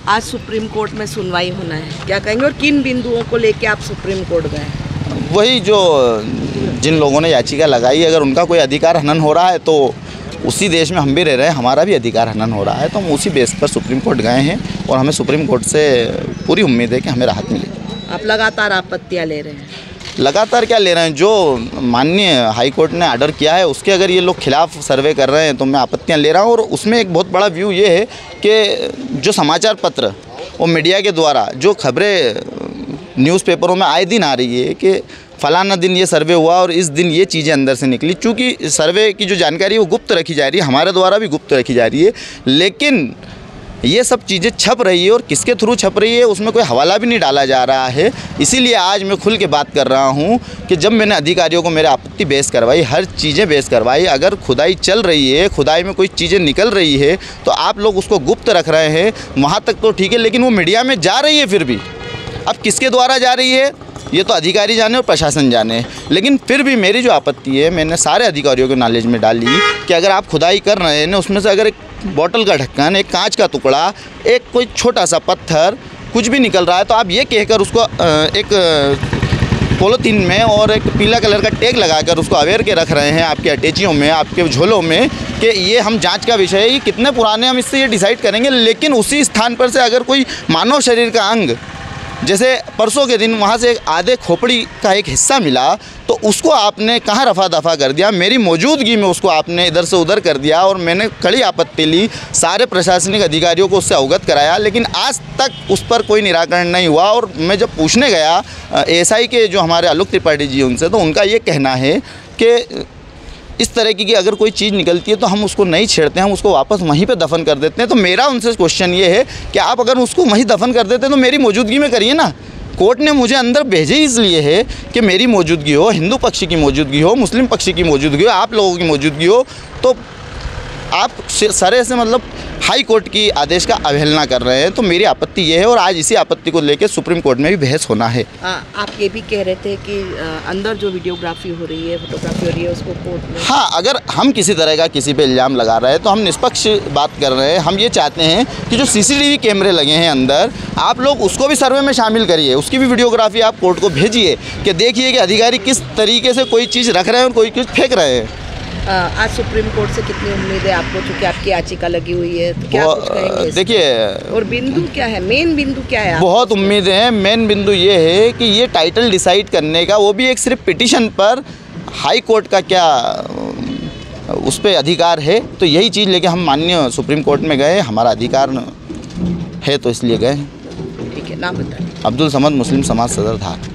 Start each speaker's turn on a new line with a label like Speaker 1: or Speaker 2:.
Speaker 1: आज supreme court में सुनवाई होना है, क्या कहेंगे और किन बिंदुओं को लेके आप सुप्रीम कोर्ट गए?
Speaker 2: वही जो जिन लोगों ने याचिका लगाई, अगर उनका कोई अधिकार हनन हो रहा है तो उसी देश में हम भी रह रहे हैं, हमारा भी अधिकार हनन हो रहा है, तो हम उसी बेस पर सुप्रीम कोर्ट गए हैं और हमें सुप्रीम कोर्ट से पूरी उम्मीद है कि हमें राहत मिलेगी।
Speaker 1: आप लगातार आपत्तियाँ ले रहे हैं?
Speaker 2: लगातार क्या ले रहे हैं, जो माननीय हाई कोर्ट ने ऑर्डर किया है उसके अगर ये लोग खिलाफ सर्वे कर रहे हैं तो मैं आपत्तियां ले रहा हूं। और उसमें एक बहुत बड़ा व्यू ये है कि जो समाचार पत्र और मीडिया के द्वारा जो खबरें न्यूज़पेपरों में आए दिन आ रही है कि फलाना दिन ये सर्वे हुआ और इस दिन ये चीज़ें अंदर से निकली, चूँकि सर्वे की जो जानकारी है वो गुप्त रखी जा रही है, हमारे द्वारा भी गुप्त रखी जा रही है, लेकिन ये सब चीज़ें छप रही है और किसके थ्रू छप रही है उसमें कोई हवाला भी नहीं डाला जा रहा है। इसीलिए आज मैं खुल के बात कर रहा हूँ कि जब मैंने अधिकारियों को मेरे आपत्ति बेस करवाई, हर चीज़ें बेस करवाई, अगर खुदाई चल रही है, खुदाई में कोई चीज़ें निकल रही है तो आप लोग उसको गुप्त रख रहे हैं, वहाँ तक तो ठीक है, लेकिन वो मीडिया में जा रही है फिर भी। अब किसके द्वारा जा रही है ये तो अधिकारी जाने और प्रशासन जाने, लेकिन फिर भी मेरी जो आपत्ति है मैंने सारे अधिकारियों के नॉलेज में डाली कि अगर आप खुदाई कर रहे हैं ना, उसमें से अगर एक बोतल का ढक्कन, एक कांच का टुकड़ा, एक कोई छोटा सा पत्थर कुछ भी निकल रहा है तो आप ये कहकर उसको एक पॉलीथीन में और एक पीला कलर का टैग लगाकर उसको अवेयर के रख रहे हैं आपके अटैचियों में, आपके झोलों में, कि ये हम जांच का विषय है, ये कितने पुराने हम इससे ये डिसाइड करेंगे। लेकिन उसी स्थान पर से अगर कोई मानव शरीर का अंग, जैसे परसों के दिन वहाँ से एक आधे खोपड़ी का एक हिस्सा मिला तो उसको आपने कहाँ रफा दफा कर दिया, मेरी मौजूदगी में उसको आपने इधर से उधर कर दिया और मैंने कड़ी आपत्ति ली, सारे प्रशासनिक अधिकारियों को उससे अवगत कराया, लेकिन आज तक उस पर कोई निराकरण नहीं हुआ। और मैं जब पूछने गया एएसआई के जो हमारे आलोक त्रिपाठी जी उनसे, तो उनका ये कहना है कि इस तरह की अगर कोई चीज़ निकलती है तो हम उसको नहीं छेड़ते हैं, हम उसको वापस वहीं पे दफन कर देते हैं। तो मेरा उनसे क्वेश्चन ये है कि आप अगर उसको वहीं दफन कर देते हैं तो मेरी मौजूदगी में करिए ना। कोर्ट ने मुझे अंदर भेजे इसलिए है कि मेरी मौजूदगी हो, हिंदू पक्ष की मौजूदगी हो, मुस्लिम पक्ष की मौजूदगी हो, आप लोगों की मौजूदगी हो, तो आप सरे से मतलब हाई कोर्ट की आदेश का अवहेलना कर रहे हैं। तो मेरी आपत्ति ये है और आज इसी आपत्ति को लेकर सुप्रीम कोर्ट में भी बहस होना है।
Speaker 1: आप ये भी कह रहे थे कि अंदर जो वीडियोग्राफी हो रही है, फोटोग्राफी हो रही है, उसको कोर्ट में,
Speaker 2: हाँ, अगर हम किसी तरह का किसी पे इल्ज़ाम लगा रहे हैं तो हम निष्पक्ष बात कर रहे हैं। हम ये चाहते हैं कि जो सीसीटीवी कैमरे लगे हैं अंदर, आप लोग उसको भी सर्वे में शामिल करिए, उसकी भी वीडियोग्राफी आप कोर्ट को भेजिए कि देखिए कि अधिकारी किस तरीके से कोई चीज़ रख रहे हैं और कोई चीज़ फेंक रहे हैं।
Speaker 1: आज सुप्रीम कोर्ट से कितनी उम्मीद है आपको, चूँकि आपकी याचिका लगी हुई है, तो क्या कुछ कहेंगे?
Speaker 2: देखिए,
Speaker 1: और बिंदु क्या है, मेन बिंदु क्या है?
Speaker 2: बहुत उम्मीद है। मेन बिंदु ये है कि ये टाइटल डिसाइड करने का, वो भी एक सिर्फ पिटीशन पर, हाई कोर्ट का क्या उस पर अधिकार है, तो यही चीज़ लेके हम माननीय सुप्रीम कोर्ट में गए, हमारा अधिकार है तो इसलिए गए।
Speaker 1: ठीक है, नाम बताइए।
Speaker 2: अब्दुल समद, मुस्लिम समाज सदर धार।